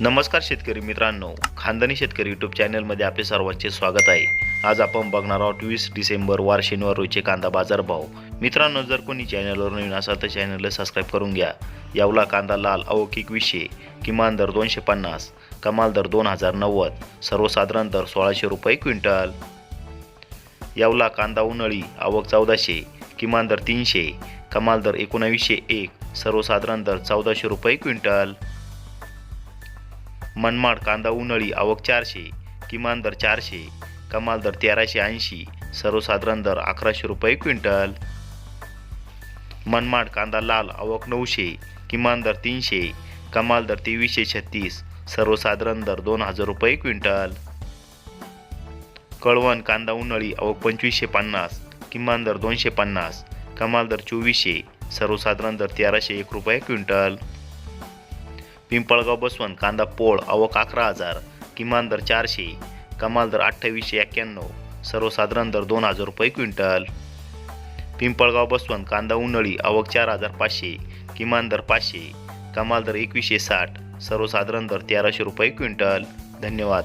नमस्कार शेतकरी मित्रांनो, खानदानी शेतकरी यूट्यूब चॅनलमध्ये आपले सर्वांचे स्वागत आहे. आज आपण बघणार आहोत 20 डिसेंबर वार शनिवार रोजचे कांदा बाजार भाव. मित्रांनो, जर कोणी चॅनलवर नवीन असाल तर चॅनलला सबस्क्राईब करून घ्या. यावला कांदा लाल अवकिक 200, किमान दर 250, कमाल दर 2090, सर्वसाधारण दर 1600 रुपये क्विंटल. यावला कांदा उन्हाळी आवक 1400, किमान दर 300, कमाल दर 1901, सर्वसाधारण दर 1400 रुपये क्विंटल. मनमाड कांदा उन्हाळी आवक 400, किमान दर 400, कमाल दर 1380, सर्वसाधारण दर 1100 रुपये क्विंटल. मनमाड कांदा लाल आवक 900, किमान दर 300, कमाल दर 2336, सर्वसाधारण दर 2000 रुपये क्विंटल. कळवण कांदा उन्हाळी आवक 2550, किमान दर 250, कमाल दर 2400, सर्वसाधारण दर 1301 रुपये क्विंटल. पिंपळगाव बसवंत कांदा पोळ आवक 11000, किमान दर 400, कमाल दर 2891, सर्वसाधारण दर 2000 रुपये क्विंटल. पिंपळगाव बसवंत कांदा उन्हाळी आवक 4500, किमान दर 500, कमाल दर 2160, सर्वसाधारण दर 1300 रुपये क्विंटल. धन्यवाद.